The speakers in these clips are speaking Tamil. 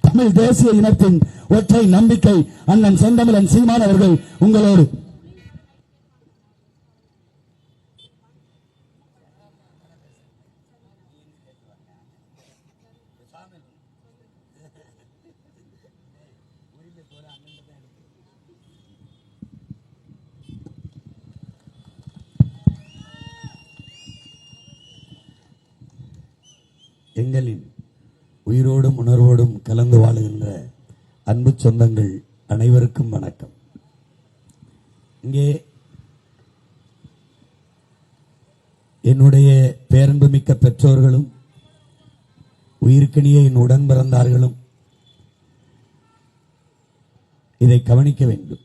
தமிழ் தேசிய இனத்தின் ஒற்றை நம்பிக்கை அண்ணன் செந்தமிழன் சீமான் அவர்கள் உங்களோடு. எங்களின் உயிரோடும் உணர்வோடும் கலந்து வாழுகின்ற அன்பு சொந்தங்கள் அனைவருக்கும் வணக்கம். இங்கே என்னுடைய பேரன்புமிக்க பெற்றோர்களும் உயிர்க்கணிய என் உடன் பிறந்தார்களும் இதை கவனிக்க வேண்டும்.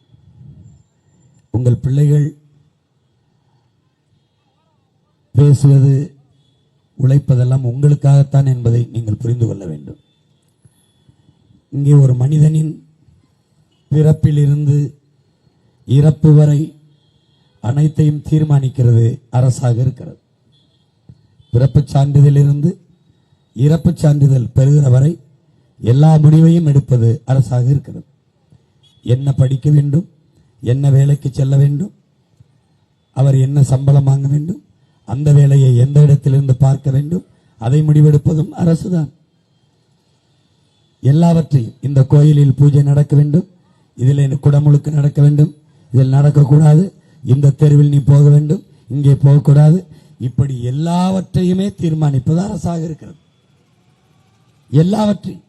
உங்கள் பிள்ளைகள் பேசுவது உழைப்பதெல்லாம் உங்களுக்காகத்தான் என்பதை நீங்கள் புரிந்து கொள்ள வேண்டும். இங்கே ஒரு மனிதனின் பிறப்பிலிருந்து இறப்பு வரை அனைத்தையும் தீர்மானிக்கிறது அரசாக இருக்கிறது. பிறப்புச் சான்றிதழிலிருந்து இறப்புச் சான்றிதழ் பெறுகிற வரை எல்லா முடிவையும் எடுப்பது அரசாக இருக்கிறது. என்ன படிக்க வேண்டும், என்ன வேலைக்கு செல்ல வேண்டும், அவர் என்ன சம்பளம் வாங்க வேண்டும், அந்த வேலையை எந்த இடத்திலிருந்து பார்க்க வேண்டும், அதை முடிவெடுப்பதும் அரசுதான். எல்லாவற்றையும் இந்த கோயிலில் பூஜை நடக்க வேண்டும், இதில் குடமுழுக்கு நடக்க வேண்டும், இதில் நடக்கக்கூடாது, இந்த தெருவில் நீ போக வேண்டும், இங்கே போகக்கூடாது, இப்படி எல்லாவற்றையுமே தீர்மானிப்பது அரசாக இருக்கிறது. எல்லாவற்றையும்.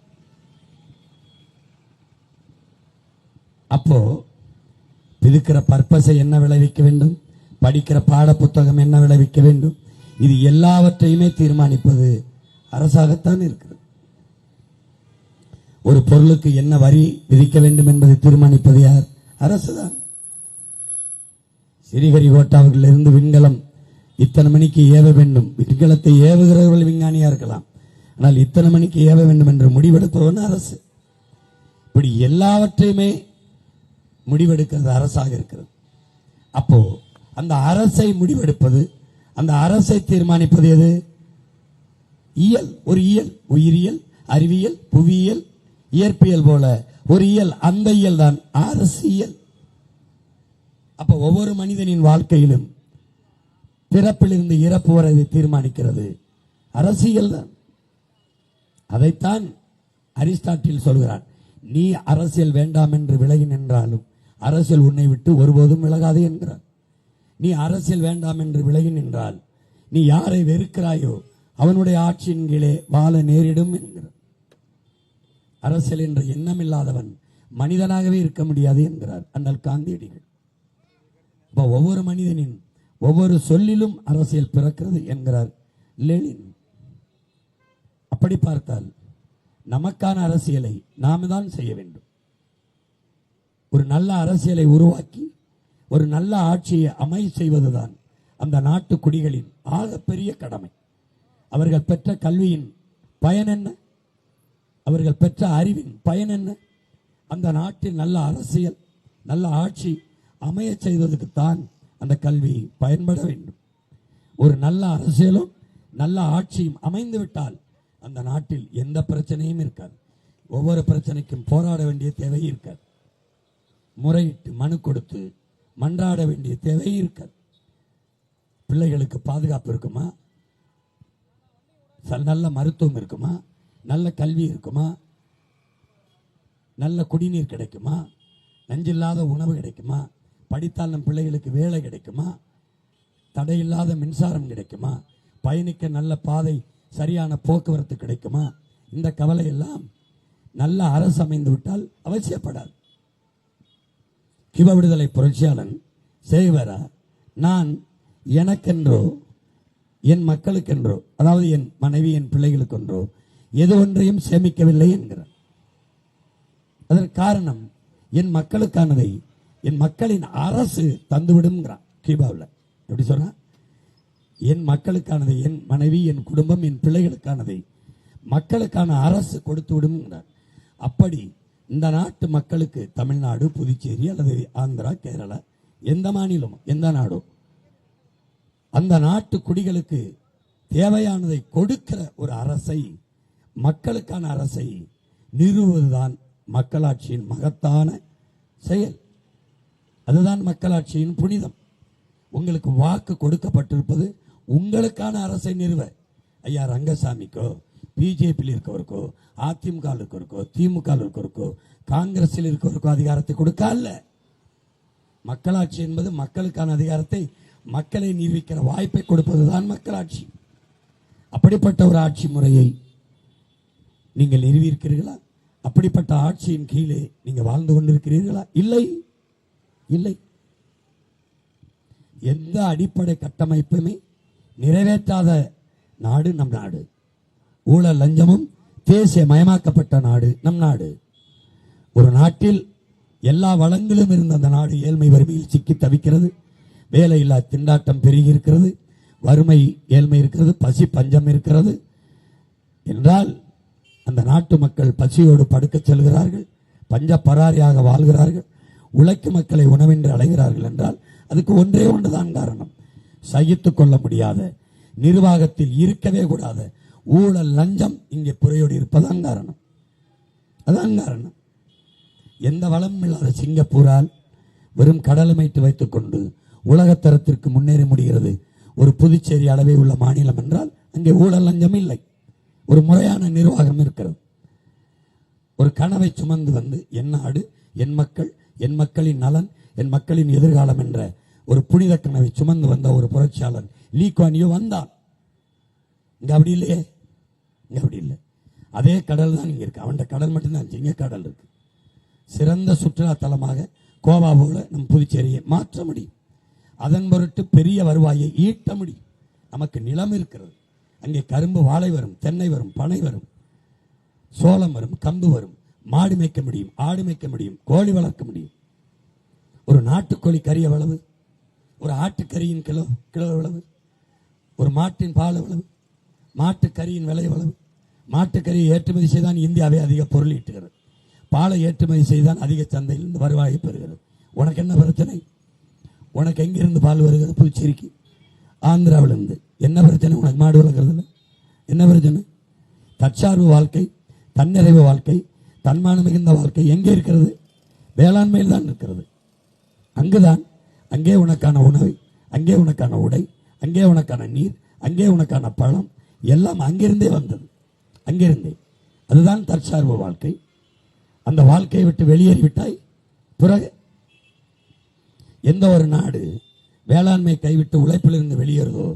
அப்போ விதிக்கிற பர்பஸை என்ன விளைவிக்க வேண்டும், படிக்கிற பாட புத்தகம் என்ன விளைவிக்க வேண்டும், இது எல்லாவற்றையுமே தீர்மானிப்பது அரசாகத்தான் இருக்கிறது. ஒரு பொருளுக்கு என்ன வரி விதிக்க வேண்டும் என்பதை தீர்மானிப்பது யார்? அரசுதான். ஸ்ரீஹரிகோட்டாவிலிருந்து விண்கலம் இத்தனை மணிக்கு ஏவ வேண்டும், விண்கலத்தை ஏவுகிறவர்கள் விஞ்ஞானியா இருக்கலாம், ஆனால் இத்தனை மணிக்கு ஏவ வேண்டும் என்று முடிவெடுப்பவன் அரசு. இப்படி எல்லாவற்றையுமே முடிவெடுக்கிறது அரசாக இருக்கிறது. அப்போ அந்த அரசை முடிவெடுப்பது, அந்த அரசை தீர்மானிப்பது எது? இயல். ஒரு இயல், உயிரியல், அறிவியல், புவியியல், இயற்பியல் போல ஒரு இயல். அந்த இயல் தான் அரசியல். அப்ப ஒவ்வொரு மனிதனின் வாழ்க்கையிலும் பிறப்பிலிருந்து இறப்பு வரை தீர்மானிக்கிறது அரசியல் தான். அதைத்தான் அரிஸ்டாட்டில் சொல்கிறான், நீ அரசியல் வேண்டாம் என்று விலகி நின்றாலும் அரசியல் உன்னை விட்டு ஒருபோதும் விலகாது என்கிறார். நீ அரசியல் வேண்டாம் என்று விலகி நின்றால் நீ யாரை வெறுக்கிறாயோ அவனுடைய ஆட்சியின் கீழே வாழ நேரிடும் என்கிறார். அரசியல் என்ற எண்ணம் இல்லாதவன் மனிதனாகவே இருக்க முடியாது என்கிறார் அண்ணல் காந்தியடிகள். ஒவ்வொரு மனிதனின் ஒவ்வொரு சொல்லிலும் அரசியல் பிறக்கிறது என்கிறார் லெனின். அப்படி பார்த்தால் நமக்கான அரசியலை நாம தான் செய்ய வேண்டும். ஒரு நல்ல அரசியலை உருவாக்கி ஒரு நல்ல ஆட்சியை செய்வதுதான் அந்த நாட்டு குடிகளின் ஆகப்பெரிய கடமை. அவர்கள் பெற்ற கல்வியின் பயன் என்ன, அவர்கள் பெற்ற அறிவின் பயன் என்ன? அந்த நாட்டில் நல்ல அரசியல், நல்ல ஆட்சி அமைய செய்வதற்குத்தான் அந்த கல்வி பயன்பட வேண்டும். ஒரு நல்ல அரசியலும் நல்ல ஆட்சியும் அமைந்து விட்டால் அந்த நாட்டில் எந்த பிரச்சனையும் இருக்காது. ஒவ்வொரு பிரச்சனைக்கும் போராட வேண்டிய தேவை இருக்காது. முறையிட்டு மனு கொடுத்து மன்றாட வேண்டிய தேவை இருக்காது. பிள்ளைகளுக்கு பாதுகாப்பு இருக்குமா, நல்ல மருத்துவம் இருக்குமா, நல்ல கல்வி இருக்குமா, நல்ல குடிநீர் கிடைக்குமா, நஞ்சில்லாத உணவு கிடைக்குமா, படித்தால் நம் பிள்ளைகளுக்கு வேலை கிடைக்குமா, தடையில்லாத மின்சாரம் கிடைக்குமா, பயணிக்க நல்ல பாதை சரியான போக்குவரத்து கிடைக்குமா? இந்த கவலை எல்லாம் நல்ல அரசு அமைந்து விட்டால் அவசியப்படாது. கிவ விடுதலை புரட்சியாளன் சேவரா, நான் எனக்கென்றோ என் மக்களுக்கென்றோ, அதாவது என் மனைவி என் பிள்ளைகளுக்கென்றோ எது ஒன்றையும் சேமிக்கவில்லை என்கிறார். அதற்கு காரணம், என் மக்களுக்கானதை என் மக்களின் அரசு தந்துவிடுங்கிறான். கியூபாவில் எப்படி சொன்னா, என் மக்களுக்கானதை, என் மனைவி, என் குடும்பம், என் பிள்ளைகளுக்கானதை மக்களுக்கான அரசு கொடுத்து விடுங்கிறார். அப்படி இந்த நாட்டு மக்களுக்கு தமிழ்நாடு, புதுச்சேரி அல்லது ஆந்திரா, கேரளா, எந்த மாநிலமும் எந்த நாடோ அந்த நாட்டு குடிகளுக்கு தேவையானதை கொடுக்கிற ஒரு அரசை மக்களுக்கான அரசை நிறுவுவதுதான் மக்களாட்சியின் மகத்தான செயல். அதுதான் மக்களாட்சியின் புனிதம். உங்களுக்கு வாக்கு கொடுக்கப்பட்டிருப்பது உங்களுக்கான அரசை நிறுவ. ஐயா ரங்கசாமிக்கோ, பிஜேபியில் இருக்கவருக்கோ, அதிமுக இருக்கவருக்கோ, திமுக இருக்கவருக்கோ, காங்கிரஸில் இருக்கவருக்கோ அதிகாரத்தை கொடுக்க அல்ல. மக்களாட்சி என்பது மக்களுக்கான அதிகாரத்தை மக்களை நிரூபிக்கிற வாய்ப்பை கொடுப்பதுதான் மக்களாட்சி. அப்படிப்பட்ட ஒரு ஆட்சி முறையை நீங்கள் நிறுவியிருக்கிறீர்களா? அப்படிப்பட்ட ஆட்சியின் கீழே நீங்கள் வாழ்ந்து கொண்டிருக்கிறீர்களா? இல்லை, இல்லை. எந்த அடிப்படை கட்டமைப்புமே நிறைவேற்றாத நாடு நம் நாடு. ஊழல் லஞ்சமும் தேசிய மயமாக்கப்பட்ட நாடு நம் நாடு. ஒரு நாட்டில் எல்லா வளங்களும் இருந்த அந்த நாடு ஏழ்மை வறுமையில் சிக்கி தவிக்கிறது. வேலையில்லா திண்டாட்டம் பெருகி இருக்கிறது. வறுமை ஏழ்மை இருக்கிறது. பசி பஞ்சம் இருக்கிறது என்றால் அந்த நாட்டு மக்கள் பசியோடு படுக்கச் செல்கிறார்கள், பஞ்ச பராரியாக வாழ்கிறார்கள், உழைக்கும் மக்களை உணவின்றி அடைகிறார்கள் என்றால் அதுக்கு ஒன்றே ஒன்றுதான் காரணம். சகித்துக் கொள்ள முடியாத, நிர்வாகத்தில் இருக்கவே கூடாத ஊழல் லஞ்சம் இங்கே புறையோடு இருப்பதான் காரணம். அதான் காரணம். எந்த வளமும் இல்லாத சிங்கப்பூரால் வெறும் கடலமைத்து வைத்துக் கொண்டு உலகத்தரத்திற்கு முன்னேற முடிகிறது. ஒரு புதுச்சேரி அளவே உள்ள மாநிலம் என்றால் அங்கே ஊழல் லஞ்சம் இல்லை, ஒரு முறையான நிர்வாகம் இருக்கிறது. ஒரு கனவை சுமந்து வந்து என் நாடு, என் மக்கள், என் மக்களின் நலன், என் மக்களின் எதிர்காலம் என்ற ஒரு புனித கனவை சுமந்து வந்த ஒரு புரட்சியாளர் லீ குவான் யூ வந்தான். இங்க அப்படி இல்லையே, இங்க அப்படி இல்லை. அதே கடல் தான் இங்க இருக்கு. அவன் கடல் மட்டும்தான், இங்க கடல் இருக்கு. சிறந்த சுற்றுலா தலமாக கோவா போல நம் புதுச்சேரியை மாற்ற முடியும். அதன் பொருட்டு பெரிய வருவாயை ஈட்ட முடியும். நமக்கு நிலம் இருக்கிறது. அங்கே கரும்பு, வாழை வரும், தென்னை வரும், பனை வரும், சோளம் வரும், கம்பு வரும். மாடு மேய்க்க முடியும், ஆடு மேய்க்க முடியும், கோழி வளர்க்க முடியும். ஒரு நாட்டுக்கோழி கறி எவ்வளவு? ஒரு ஆட்டுக்கறியின் கிலோ எவ்வளவு? ஒரு மாட்டின் பால் எவ்வளவு? மாட்டுக்கறியின் விலை எவ்வளவு? மாட்டுக்கறியை ஏற்றுமதி செய்தான் இந்தியாவை அதிக பொருள் ஈட்டுகிறது. பாலை ஏற்றுமதி செய்தான் அதிக சந்தையிலிருந்து வருவாயை பெறுகிறது. உனக்கு என்ன பிரச்சனை? உனக்கு எங்கிருந்து பால் வருகிறது? புதுச்சேரிக்கு, ஆந்திராவிலிருந்து. என்ன பிரச்சனை உனக்கு? மாடு வளர்க்கறதுல என்ன பிரச்சனை? தற்சார்பு வாழ்க்கை, தன்னிறைவு வாழ்க்கை, தன்மானம் மிகுந்த வாழ்க்கை எங்கே இருக்கிறது? வேளாண்மையில் தான் இருக்கிறது. அங்குதான், அங்கே உனக்கான உணவு, அங்கே உனக்கான உடை, அங்கே உனக்கான நீர், அங்கே உனக்கான பழம் எல்லாம் அங்கிருந்தே வந்தது. அங்கிருந்தே. அதுதான் தற்சார்பு வாழ்க்கை. அந்த வாழ்க்கையை விட்டு வெளியேறிவிட்டாய். பிறகு எந்த ஒரு நாடு வேளாண்மை கைவிட்டு உழைப்பிலிருந்து வெளியேறுதோ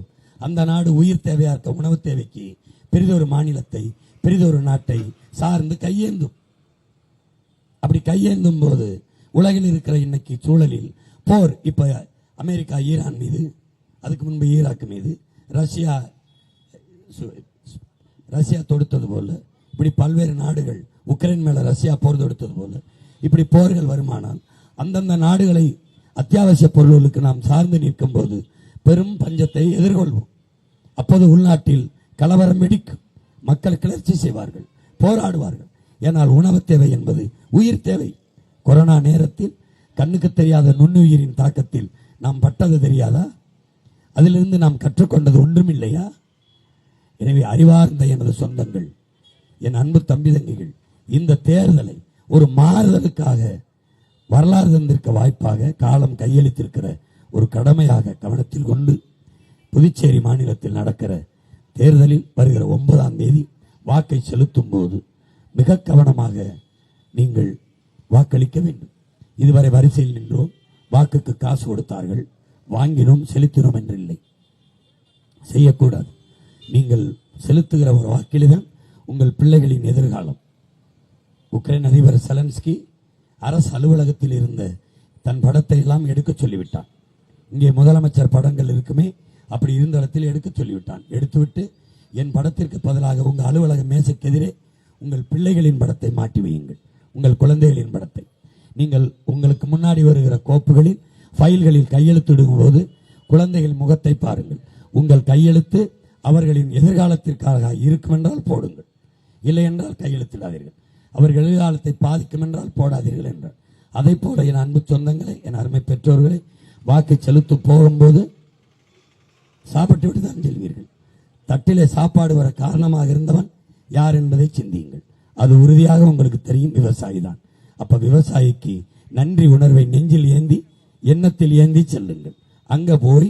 அந்த நாடு உயிர் தேவையா இருக்க உணவு தேவைக்கு பெரிதொரு மாநிலத்தை, பெரிதொரு நாட்டை சார்ந்து கையேந்தும். அப்படி கையேந்தும் போது உலகில் இருக்கிற இன்னைக்கு சூழலில் போர், இப்ப அமெரிக்கா ஈரான் மீது, அதுக்கு முன்பு ஈராக் மீது, ரஷ்யா தொடுத்தது போல, இப்படி பல்வேறு நாடுகள் உக்ரைன் மேல ரஷ்யா போர் தொடுத்தது போல இப்படி போர்கள் வருமானால் அந்தந்த நாடுகளை அத்தியாவசிய பொருள்களுக்கு நாம் சார்ந்து நிற்கும் போது பெரும் பஞ்சத்தை எதிர்கொள்வோம். அப்போது உள்நாட்டில் கலவரம் வெடிக்கும், மக்கள் கிளர்ச்சி செய்வார்கள், போராடுவார்கள். ஏனால் உணவு தேவை என்பது உயிர் தேவை. கொரோனா நேரத்தில் கண்ணுக்கு தெரியாத நுண்ணுயிரின் தாக்கத்தில் நாம் பட்டது தெரியாதா? அதிலிருந்து நாம் கற்றுக்கொண்டது ஒன்றும் இல்லையா? எனவே அறிவார்ந்த எனது சொந்தங்கள், என் அன்பு தம்பி தங்கிகள், இந்த தேர்தலை ஒரு மாறுதலுக்காக, வரலாறு தந்திருக்க வாய்ப்பாக, காலம் கையளித்திருக்கிற ஒரு கடமையாக கவனத்தில் கொண்டு புதுச்சேரி மாநிலத்தில் நடக்கிற தேர்தலில் வருகிற 9ஆம் தேதி வாக்கை செலுத்தும் போது மிக கவனமாக நீங்கள் வாக்களிக்க வேண்டும். இதுவரை வரிசையில் நின்றோம், வாக்குக்கு காசு கொடுத்தார்கள், வாங்கினோம், செலுத்தினோம் என்று இல்லை, செய்யக்கூடாது. நீங்கள் செலுத்துகிற ஒரு வாக்கில்தான் உங்கள் பிள்ளைகளின் எதிர்காலம். உக்ரைன் அதிபர் செலன்ஸ்கி அரசு அலுவலகத்தில் இருந்த தன் படத்தை எல்லாம் எடுக்க சொல்லிவிட்டான். இங்கே முதலமைச்சர் படங்கள் இருக்குமே, அப்படி இருந்த இடத்தில் எடுக்க சொல்லிவிட்டான். எடுத்துவிட்டு என் படத்திற்கு பதிலாக உங்கள் அலுவலக மேசைக்கு எதிரே உங்கள் பிள்ளைகளின் படத்தை மாட்டி வையுங்கள், உங்கள் குழந்தைகளின் படத்தை. நீங்கள் உங்களுக்கு முன்னாடி வருகிற கோப்புகளில், ஃபைல்களில் கையெழுத்திடும் போது குழந்தைகள் முகத்தை பாருங்கள். உங்கள் கையெழுத்து அவர்களின் எதிர்காலத்திற்காக இருக்கும் என்றால் போடுங்கள், இல்லை என்றால் கையெழுத்திடாதீர்கள். அவர்கள் எதிர்காலத்தை பாதிக்கும் என்றால் போடாதீர்கள் என்றார். அதை போல என் அன்பு சொந்தங்களை, என் அருமை பெற்றோர்களை, வாக்கை செலுத்த போகும்போது சாப்பிட்டு விட்டு தான் செல்வீர்கள். தட்டிலே சாப்பாடு வர காரணமாக இருந்தவன் யார் என்பதை சிந்தியுங்கள். அது உறுதியாக உங்களுக்கு தெரியும், விவசாயி தான். அப்ப விவசாயிக்கு நன்றி உணர்வை நெஞ்சில் ஏந்தி எண்ணத்தில் ஏந்தி செல்லுங்கள். அங்க போய்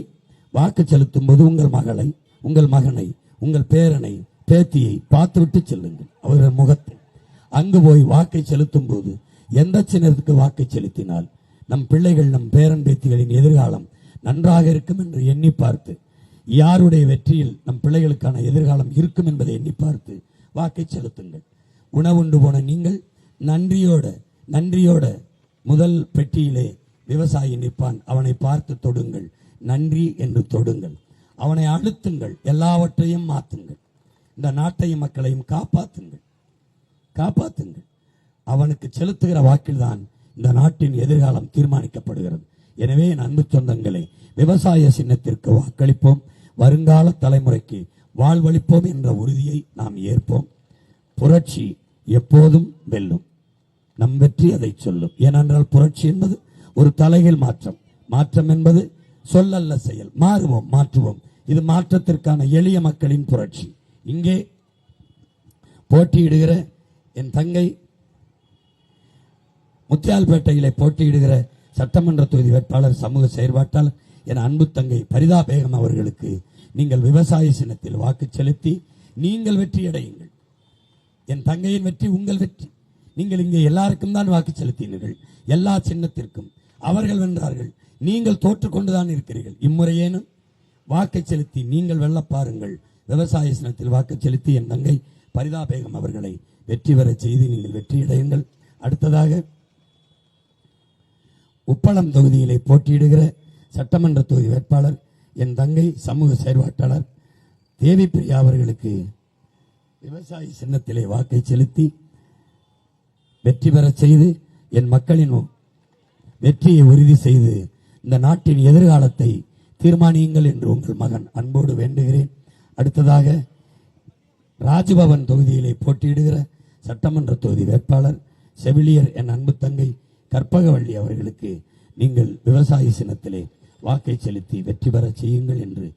வாக்கு செலுத்தும் போது உங்கள் மகளை, உங்கள் மகனை, உங்கள் பேரனை, பேத்தியை பார்த்துவிட்டு செல்லுங்கள், அவர்கள் முகத்தை. அங்கு போய் வாக்கை செலுத்தும் போது எந்த சின்னத்துக்கு வாக்கை செலுத்தினால் நம் பிள்ளைகள், நம் பேரன் பேத்திகளின் எதிர்காலம் நன்றாக இருக்கும் என்று எண்ணி பார்த்து, யாருடைய வெற்றியில் நம் பிள்ளைகளுக்கான எதிர்காலம் இருக்கும் என்பதை எண்ணி பார்த்து வாக்கை செலுத்துங்கள். உணவுண்டு போன நீங்கள் நன்றியோட முதல் பெட்டியிலே விவசாயி நிற்பான், அவனை பார்த்து தொடுங்கள், நன்றி என்று தொடுங்கள், அவனை அழுத்துங்கள், எல்லாவற்றையும் மாற்றுங்கள், இந்த நாட்டையும் மக்களையும் காப்பாற்றுங்கள். அவனுக்கு செலுத்துகிற வாக்கில்தான் இந்த நாட்டின் எதிர்காலம் தீர்மானிக்கப்படுகிறது. எனவே என் அன்பு சொந்தங்களே, விவசாய சின்னத்திற்கு வாக்களிப்போம், வருங்கால தலைமுறைக்கு வாழ்வளிப்போம் என்ற உறுதியை நாம் ஏற்போம். புரட்சி எப்போதும் வெல்லும், நம் வெற்றி அதை சொல்லும். ஏனென்றால் புரட்சி என்பது ஒரு தலைகீழ் மாற்றம் என்பது சொல்லல்ல செயல். மாற்றுவோம். இது மாற்றத்திற்கான எளிய மக்களின் புரட்சி. இங்கே போட்டியிடுகிற என் தங்கை, முத்தியால்பேட்டையிலே போட்டியிடுகிற சட்டமன்ற தொகுதி வேட்பாளர், சமூக செயற்பாட்டாளர் என் அன்பு தங்கை பரிதா பேகம் அவர்களுக்கு நீங்கள் விவசாய சின்னத்தில் வாக்கு செலுத்தி நீங்கள் வெற்றியடையுங்கள். என் தங்கையின் வெற்றி உங்கள் வெற்றி. நீங்கள் இங்கே எல்லாருக்கும் தான் வாக்கு செலுத்தினீர்கள், எல்லா சின்னத்திற்கும். அவர்கள் வென்றார்கள், நீங்கள் தோற்றுக்கொண்டுதான் இருக்கிறீர்கள். இம்முறையேனும் வாக்கை செலுத்தி நீங்கள் வெல்ல பாருங்கள். விவசாய சின்னத்தில் வாக்கு செலுத்தி என் தங்கை பரிதா பேகம் அவர்களை வெற்றி பெற செய்து நீங்கள் வெற்றியடையுங்கள். அடுத்ததாக உப்பளம் தொகுதியிலே போட்டியிடுகிற சட்டமன்ற தொகுதி வேட்பாளர் என் தங்கை சமூக செயற்பாட்டாளர் தேவி பிரியா அவர்களுக்கு விவசாய சின்னத்திலே வாக்கை செலுத்தி வெற்றி பெற செய்து என் மக்களின் வெற்றியை உறுதி செய்து இந்த நாட்டின் எதிர்காலத்தை தீர்மானியுங்கள் என்று உங்கள் மகன் அன்போடு வேண்டுகிறேன். அடுத்ததாக ராஜ்பவன் தொகுதியிலே போட்டியிடுகிற சட்டமன்ற தொகுதி வேட்பாளர் செவிலியர் என் அன்பு தங்கை கற்பகவள்ளி அவர்களுக்கு நீங்கள் விவசாய சின்னத்திலே வாக்கை செலுத்தி வெற்றி பெற செய்யுங்கள் என்று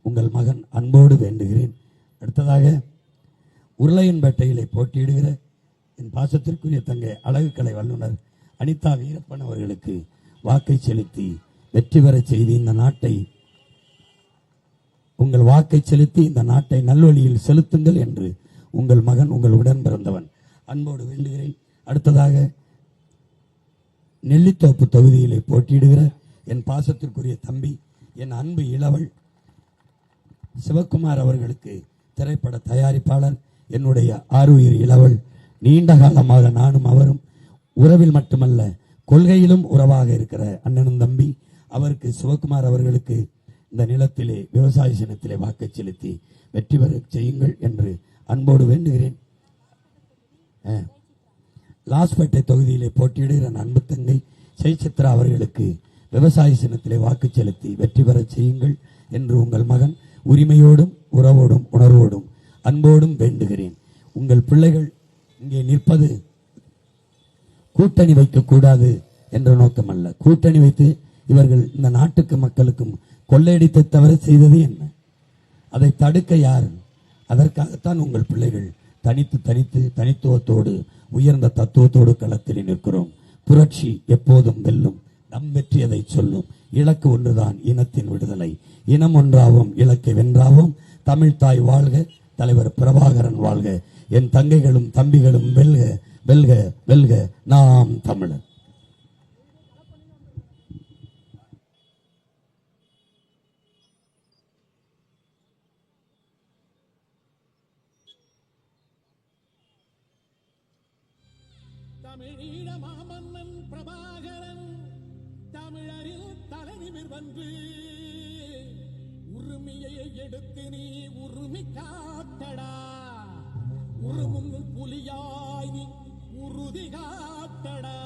உங்கள் மகன் அன்போடு வேண்டுகிறேன். அடுத்ததாக உருளையன்பேட்டையிலே போட்டியிடுகிற என் பாசத்திற்குரிய தங்கை அழகுக்கலை வல்லுநர் அனிதா வீரப்பன் அவர்களுக்கு வாக்கை செலுத்தி வெற்றி பெற செய்து இந்த நாட்டை, உங்கள் வாக்கை செலுத்தி இந்த நாட்டை நல்வழியில் செலுத்துங்கள் என்று உங்கள் மகன், உங்கள் உடன் பிறந்தவன் அன்போடு வேண்டுகிறேன். அடுத்ததாக நெல்லித்தோப்பு தொகுதியிலே போட்டியிடுகிற என் பாசத்திற்குரிய தம்பி, என் அன்பு இளவல் சிவக்குமார் அவர்களுக்கு திரைப்பட தயாரிப்பாளர், என்னுடைய ஆருயிர் இளவல், நீண்ட காலமாக நானும் அவரும் உறவில் மட்டுமல்ல கொள்கையிலும் உறவாக இருக்கிற அண்ணனும் தம்பி, அவருக்கு சிவக்குமார் அவர்களுக்கு இந்த நிலத்திலே விவசாய சின்னத்திலே வாக்கை செலுத்தி வெற்றி பெற செய்யுங்கள் என்று அன்போடு வேண்டுகிறேன். லாஸ்பேட்டை தொகுதியிலே போட்டியிடுகிற அன்பு தங்கை ஜெயசித்ரா அவர்களுக்கு விவசாய சின்னத்திலே வாக்கு செலுத்தி வெற்றி பெற செய்யுங்கள் என்று உங்கள் மகன் உரிமையோடும் உறவோடும் உணர்வோடும் அன்போடும் வேண்டுகிறேன். உங்கள் பிள்ளைகள் இங்கே நிற்பது கூட்டணி வைக்கக்கூடாது என்ற நோக்கம் அல்ல. கூட்டணி வைத்து இவர்கள் இந்த நாட்டுக்கு மக்களுக்கும் கொள்ளையடித்து தவிர செய்தது என்ன? அதை தடுக்க யார்? அதற்காகத்தான் உங்கள் பிள்ளைகள் தனித்துவத்தோடு உயர்ந்த தத்துவத்தோடு களத்தில் நிற்கிறோம். புரட்சி எப்போதும் வெல்லும், நம் வெற்றி அதை சொல்லும். இலக்கு ஒன்றுதான், இனத்தின் விடுதலை. இனம் ஒன்றாவோம், இலக்கை வென்றாவோம். தமிழ் தாய் வாழ்க, தலைவர் பிரபாகரன் வாழ்க. என் தங்கைகளும் தம்பிகளும் வெல்க வெல்க வெல்க, நாம் தமிழர். தமிழீழ மாமன்னன் பிரபாகரன் தமிழரில் தலைநிமிர் வந்து உரிமையை எடுத்து நீ உரிமை காட்டடா. உருமும் புலியாய் நீ உறுதி காட்டடா.